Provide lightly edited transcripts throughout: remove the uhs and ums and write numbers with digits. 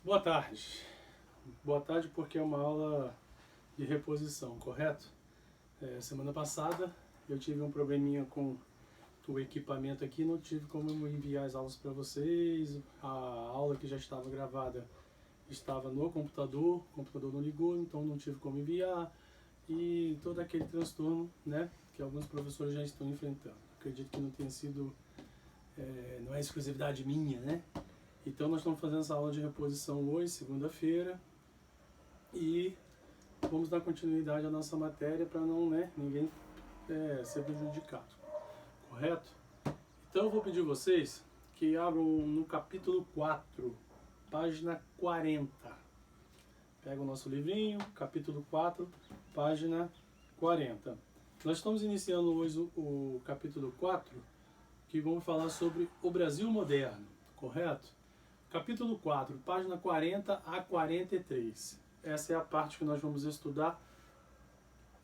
Boa tarde. Boa tarde porque é uma aula de reposição, correto? Semana passada eu tive um probleminha com o equipamento aqui, não tive como enviar as aulas para vocês. A aula que já estava gravada estava no computador, o computador não ligou, então não tive como enviar. E todo aquele transtorno, né, que alguns professores já estão enfrentando. Acredito que não tenha sido, não é exclusividade minha, né? Então nós estamos fazendo essa aula de reposição hoje, segunda-feira, e vamos dar continuidade à nossa matéria para não, né, ninguém ser prejudicado, correto? Então eu vou pedir a vocês que abram no capítulo 4, página 40. Pega o nosso livrinho, capítulo 4, página 40. Nós estamos iniciando hoje o capítulo 4, que vamos falar sobre o Brasil moderno, correto? Capítulo 4, página 40 a 43. Essa é a parte que nós vamos estudar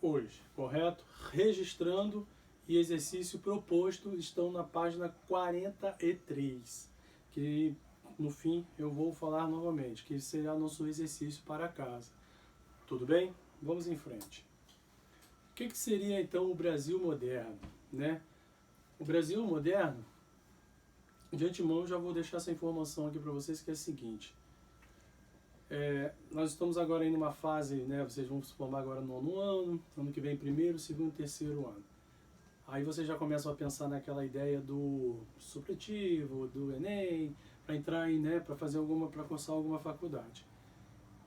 hoje, correto? Registrando e exercício proposto estão na página 43, que no fim eu vou falar novamente, que será nosso exercício para casa. Tudo bem? Vamos em frente. O que seria então o Brasil moderno, né? O Brasil moderno, de antemão já vou deixar essa informação aqui para vocês, que é a seguinte. Nós estamos agora em uma fase, né, vocês vão se formar agora no nono ano que vem primeiro, segundo, terceiro ano. Aí vocês já começam a pensar naquela ideia do supletivo, do Enem, para entrar em, né, para fazer alguma, para cursar alguma faculdade.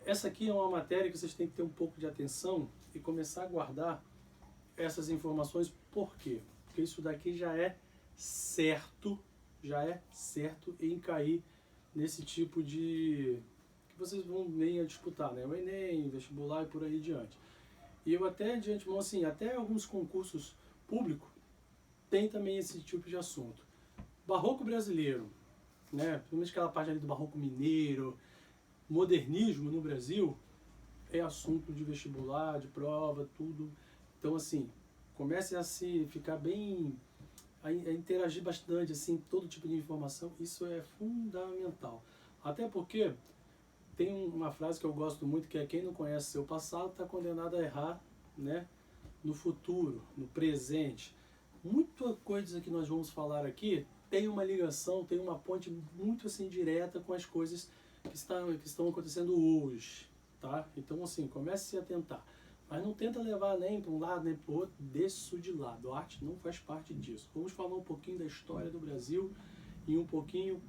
Essa aqui é uma matéria que vocês têm que ter um pouco de atenção e começar a guardar essas informações. Por quê? Porque isso daqui já é certo em cair nesse tipo de que vocês vão meio a disputar, né? O Enem, vestibular e por aí diante. E eu até, de antemão, assim, até alguns concursos públicos tem também esse tipo de assunto. Barroco brasileiro, né? Principalmente aquela parte ali do barroco mineiro, modernismo no Brasil, é assunto de vestibular, de prova, tudo. Então, assim, comece a se ficar bem, a interagir bastante, assim, todo tipo de informação, isso é fundamental. Até porque tem uma frase que eu gosto muito, que é: quem não conhece seu passado está condenado a errar, né, no futuro, no presente. Muita coisa que nós vamos falar aqui tem uma ligação, tem uma ponte muito assim direta com as coisas que estão acontecendo hoje, tá? Então, assim, comece a se atentar. Mas não tenta levar nem para um lado nem para o outro, deixa isso de lado. A arte não faz parte disso. Vamos falar um pouquinho da história do Brasil e um pouquinho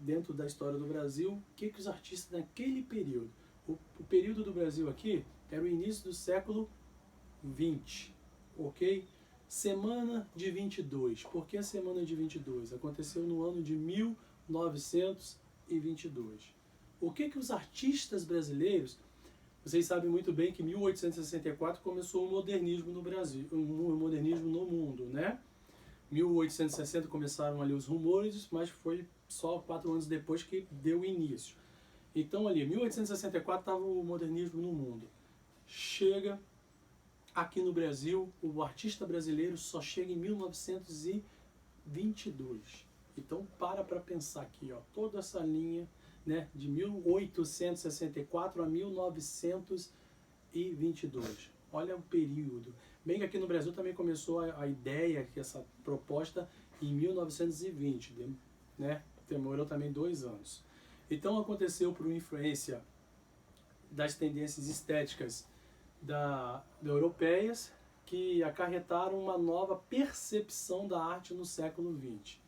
dentro da história do Brasil, o que os artistas naquele período. O período do Brasil aqui era o início do século XX, ok? Semana de 22. Por que a semana de 22? Aconteceu no ano de 1922. O que os artistas brasileiros... Vocês sabem muito bem que em 1864 começou o modernismo no Brasil, o modernismo no mundo, né? 1860 começaram ali os rumores, mas foi só 4 anos depois que deu início. Então ali, 1864 estava o modernismo no mundo. Chega aqui no Brasil, o artista brasileiro só chega em 1922. Então para pensar aqui, ó, toda essa linha, né, de 1864 a 1922. Olha o período. Bem que aqui no Brasil também começou a ideia, que essa proposta, em 1920, né? Demorou também 2 anos. Então aconteceu por influência das tendências estéticas europeias, que acarretaram uma nova percepção da arte no século XX.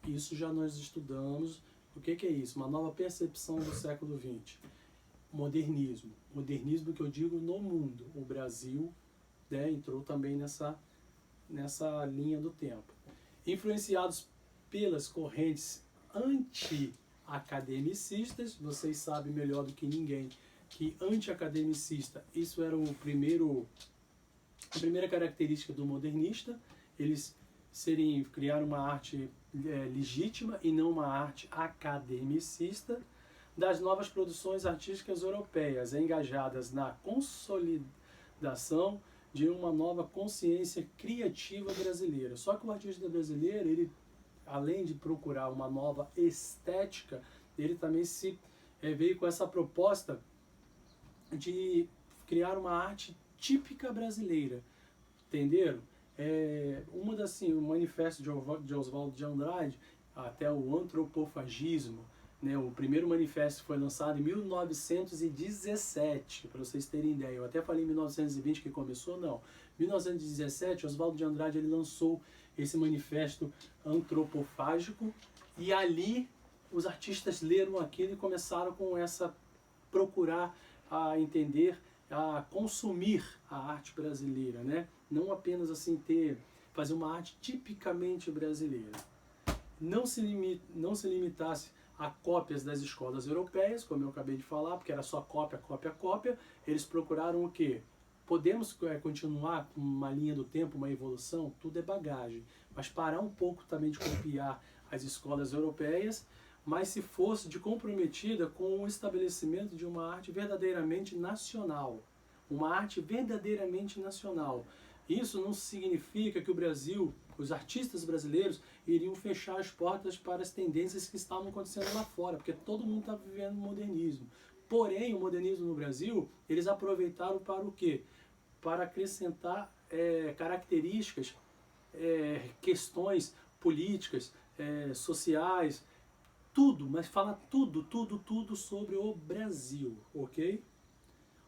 Isso já nós estudamos. O que é isso? Uma nova percepção do século XX. Modernismo. Modernismo que eu digo no mundo. O Brasil, né, entrou também nessa linha do tempo. Influenciados pelas correntes anti-academicistas, vocês sabem melhor do que ninguém que anti-academicista, isso era a primeira característica do modernista. Eles criaram uma arte legítima e não uma arte academicista. Das novas produções artísticas europeias, engajadas na consolidação de uma nova consciência criativa brasileira. Só que o artista brasileiro, ele, além de procurar uma nova estética, ele também se veio com essa proposta de criar uma arte típica brasileira, entenderam? O manifesto de Oswald de Andrade, até o antropofagismo, né? O primeiro manifesto foi lançado em 1917, para vocês terem ideia. Eu até falei em 1920 que começou, não. 1917, Oswald de Andrade ele lançou esse manifesto antropofágico, e ali os artistas leram aquilo e começaram com essa procurar a entender, a consumir a arte brasileira, né? Não apenas assim fazer uma arte tipicamente brasileira. Não se limitasse a cópias das escolas europeias, como eu acabei de falar, porque era só cópia, cópia, cópia. Eles procuraram o quê? Podemos continuar com uma linha do tempo, uma evolução? Tudo é bagagem. Mas parar um pouco também de copiar as escolas europeias, mas se fosse de comprometida com o estabelecimento de uma arte verdadeiramente nacional. Uma arte verdadeiramente nacional. Isso não significa que o Brasil, os artistas brasileiros, iriam fechar as portas para as tendências que estavam acontecendo lá fora, porque todo mundo está vivendo o modernismo. Porém, o modernismo no Brasil, eles aproveitaram para o quê? Para acrescentar características, questões políticas, sociais, tudo, mas fala tudo sobre o Brasil, ok?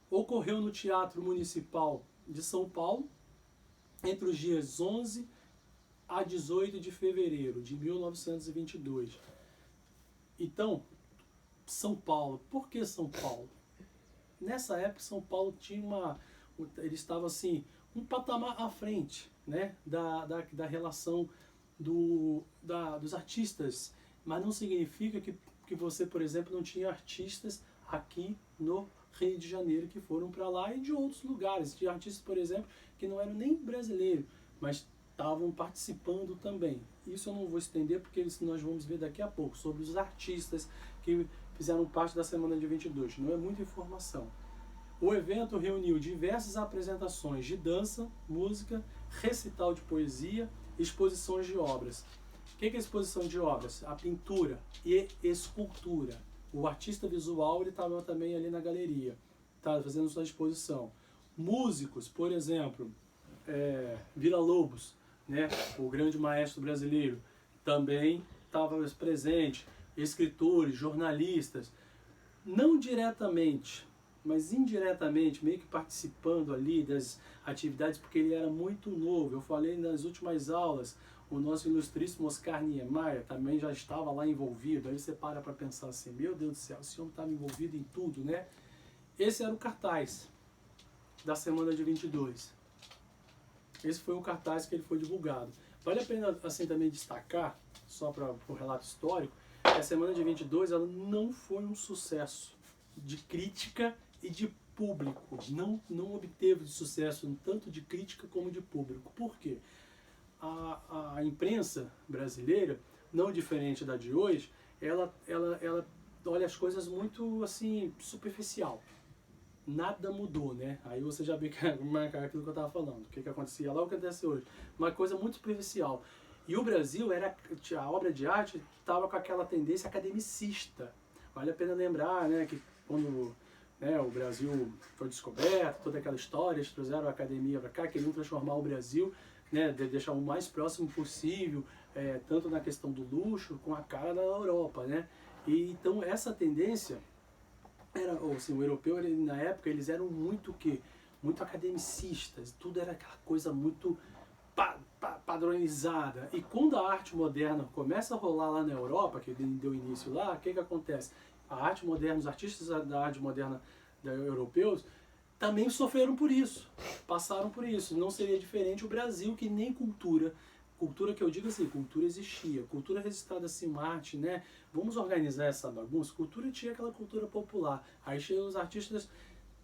Ocorreu no Teatro Municipal de São Paulo, entre os dias 11 a 18 de fevereiro de 1922. Então, São Paulo. Por que São Paulo? Nessa época, São Paulo tinha ele estava assim, um patamar à frente, né, da relação dos artistas. Mas não significa que você, por exemplo, não tinha artistas aqui no Rio de Janeiro que foram para lá e de outros lugares. Tinha artistas, por exemplo, que não eram nem brasileiros, mas estavam participando também. Isso eu não vou estender porque nós vamos ver daqui a pouco sobre os artistas que fizeram parte da Semana de 22. Não é muita informação. O evento reuniu diversas apresentações de dança, música, recital de poesia, exposições de obras. O que é exposição de obras? A pintura e escultura. O artista visual ele estava também ali na galeria, estava fazendo sua exposição. Músicos, por exemplo, Villa-Lobos, né, o grande maestro brasileiro, também estava presente. Escritores, jornalistas, não diretamente, mas indiretamente, meio que participando ali das atividades, porque ele era muito novo. Eu falei nas últimas aulas, o nosso ilustríssimo Oscar Niemeyer também já estava lá envolvido. Aí você para pensar assim, meu Deus do céu, esse homem estava envolvido em tudo, né? Esse era o cartaz da Semana de 22. Esse foi o cartaz que ele foi divulgado. Vale a pena assim também destacar, só para o relato histórico, que a Semana de 22 ela não foi um sucesso de crítica e de público. Não obteve sucesso tanto de crítica como de público. Por quê? A imprensa brasileira, não diferente da de hoje, ela olha as coisas muito assim, superficial. Nada mudou, né? Aí você já vê aquilo que eu estava falando, o que acontecia lá, o que acontece hoje. Uma coisa muito superficial. E o Brasil, a obra de arte estava com aquela tendência academicista. Vale a pena lembrar, né, que quando o Brasil foi descoberto, toda aquela história, eles trouxeram a academia para cá, queriam transformar o Brasil, né, deixar o mais próximo possível, tanto na questão do luxo, com a cara da Europa, né? E então essa tendência o europeu, na época, eles eram muito academicistas, tudo era aquela coisa muito padronizada. E quando a arte moderna começa a rolar lá na Europa, que deu início lá, o que acontece? A arte moderna, os artistas da arte moderna europeus também sofreram por isso, passaram por isso. Não seria diferente o Brasil, que nem cultura que eu digo assim, cultura existia, cultura registrada assim, arte, né? Vamos organizar essa bagunça. Cultura tinha aquela cultura popular. Aí os artistas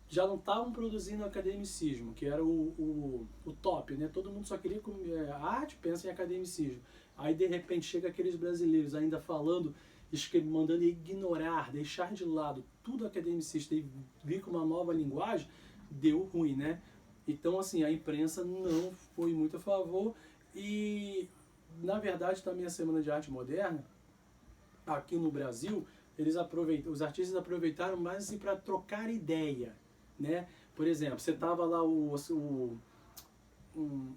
já não estavam produzindo academicismo, que era o top, né? Todo mundo só queria a arte, pensa em academicismo. Aí de repente chega aqueles brasileiros ainda falando, mandando ignorar, deixar de lado tudo academicista e vir com uma nova linguagem, deu ruim, né? Então assim, a imprensa não foi muito a favor. E, na verdade, também a Semana de Arte Moderna, aqui no Brasil, os artistas aproveitaram mais assim, para trocar ideia, né? Por exemplo, você tava lá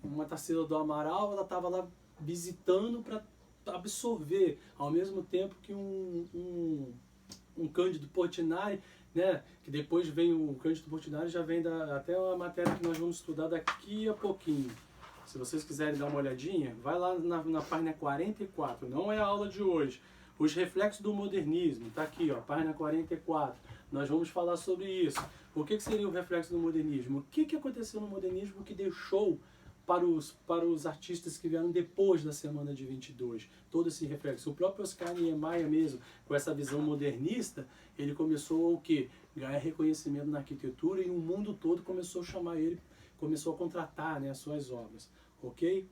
uma Tarsila do Amaral, ela estava lá visitando para absorver, ao mesmo tempo que um Cândido Portinari, né, que depois vem o Cândido Portinari, já vem até a matéria que nós vamos estudar daqui a pouquinho. Se vocês quiserem dar uma olhadinha, vai lá na página 44, não é a aula de hoje. Os reflexos do modernismo, tá aqui, ó, página 44. Nós vamos falar sobre isso. O que seria o reflexo do modernismo? O que aconteceu no modernismo que deixou para os artistas que vieram depois da Semana de 22, todo esse reflexo? O próprio Oscar Niemeyer mesmo, com essa visão modernista, ele começou o quê? Ganhar reconhecimento na arquitetura e o mundo todo começou a chamar ele, começou a contratar, né, as suas obras, ok?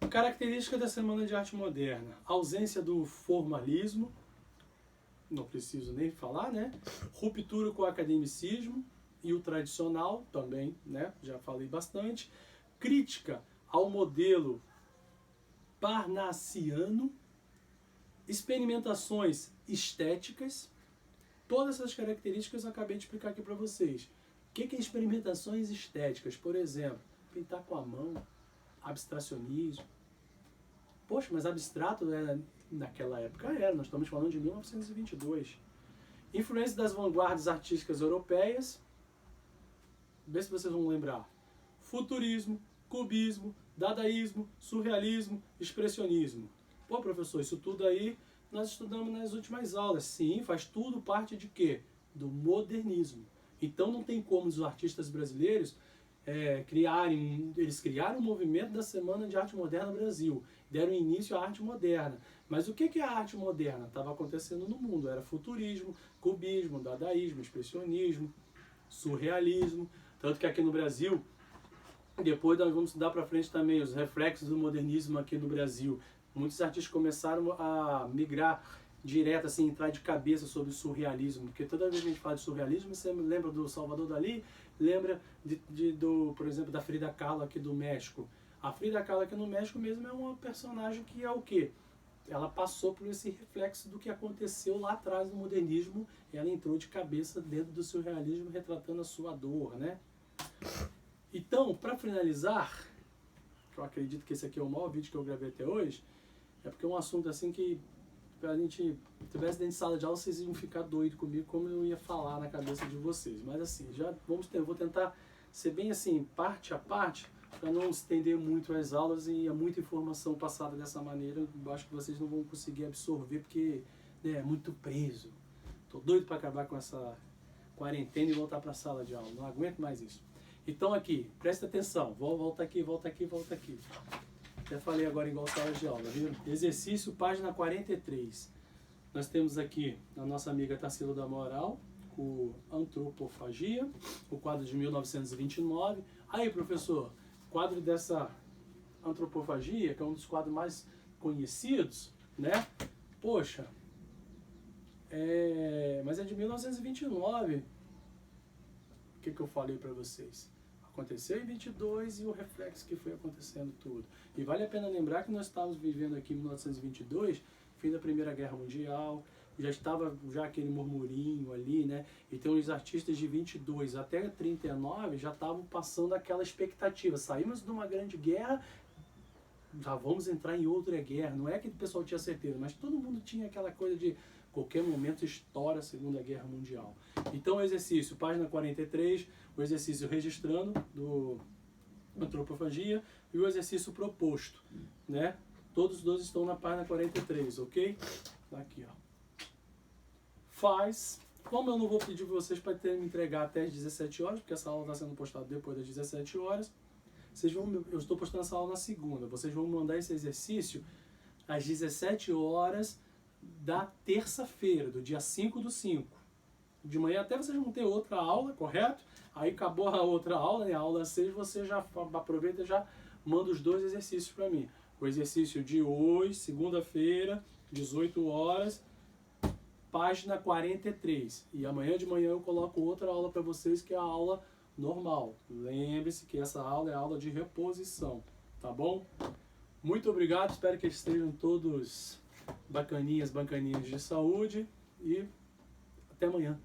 Característica da Semana de Arte Moderna: ausência do formalismo, não preciso nem falar, né? Ruptura com o academicismo e o tradicional também, né? Já falei bastante. Crítica ao modelo parnassiano, experimentações estéticas. Todas essas características eu acabei de explicar aqui para vocês. O que é experimentações estéticas? Por exemplo, pintar com a mão, abstracionismo. Poxa, mas abstrato era, naquela época era, nós estamos falando de 1922. Influência das vanguardas artísticas europeias. Vê se vocês vão lembrar. Futurismo, cubismo, dadaísmo, surrealismo, expressionismo. Pô, professor, isso tudo aí nós estudamos nas últimas aulas. Sim, faz tudo parte de quê? Do modernismo. Então não tem como os artistas brasileiros eles criaram um movimento da Semana de Arte Moderna no Brasil, deram início à arte moderna. Mas o que é a arte moderna? Estava acontecendo no mundo, era futurismo, cubismo, dadaísmo, expressionismo, surrealismo. Tanto que aqui no Brasil, depois nós vamos estudar para frente também os reflexos do modernismo aqui no Brasil. Muitos artistas começaram a migrar direto, assim, entrar de cabeça sobre o surrealismo, porque toda vez que a gente fala de surrealismo, você lembra do Salvador Dalí, lembra por exemplo, da Frida Kahlo aqui do México. A Frida Kahlo aqui no México mesmo é uma personagem que é o quê? Ela passou por esse reflexo do que aconteceu lá atrás no modernismo, e ela entrou de cabeça dentro do surrealismo, retratando a sua dor, né? Então, para finalizar, eu acredito que esse aqui é o maior vídeo que eu gravei até hoje, é porque é um assunto assim que a gente tivesse dentro de sala de aula, vocês iam ficar doidos comigo como eu ia falar na cabeça de vocês. Mas assim, vou tentar ser bem assim, parte a parte, para não estender muito as aulas e é muita informação passada dessa maneira. Eu acho que vocês não vão conseguir absorver porque, né, é muito preso. Tô doido para acabar com essa quarentena e voltar para a sala de aula. Não aguento mais isso. Então aqui, presta atenção. Volta aqui. Já falei agora igual sala de aula, viu? Exercício, página 43. Nós temos aqui a nossa amiga Tarsila do Amaral, com Antropofagia, o quadro de 1929. Aí, professor, quadro dessa Antropofagia, que é um dos quadros mais conhecidos, né? Poxa, mas é de 1929. O que eu falei para vocês? Aconteceu em 22 e o reflexo que foi acontecendo tudo. E vale a pena lembrar que nós estávamos vivendo aqui em 1922, fim da Primeira Guerra Mundial, já estava aquele murmurinho ali, né? Então os artistas de 22 até 39 já estavam passando aquela expectativa. Saímos de uma grande guerra, já vamos entrar em outra guerra. Não é que o pessoal tinha certeza, mas todo mundo tinha aquela coisa de qualquer momento estoura a Segunda Guerra Mundial. Então o exercício, página 43, o exercício registrando do Antropofagia e o exercício proposto, né? Todos os dois estão na página 43, ok? Aqui, ó. Faz. Como eu não vou pedir para vocês para me entregar até as 17 horas, porque essa aula está sendo postada depois das 17 horas, eu estou postando essa aula na segunda. Vocês vão mandar esse exercício às 17 horas da terça-feira, do dia 5/5. De manhã até vocês vão ter outra aula, correto? Aí acabou a outra aula, né? A aula 6, você já aproveita e já manda os dois exercícios para mim. O exercício de hoje, segunda-feira, 18 horas, página 43. E amanhã de manhã eu coloco outra aula para vocês, que é a aula normal. Lembre-se que essa aula é a aula de reposição, tá bom? Muito obrigado, espero que estejam todos bacaninhas de saúde e até amanhã.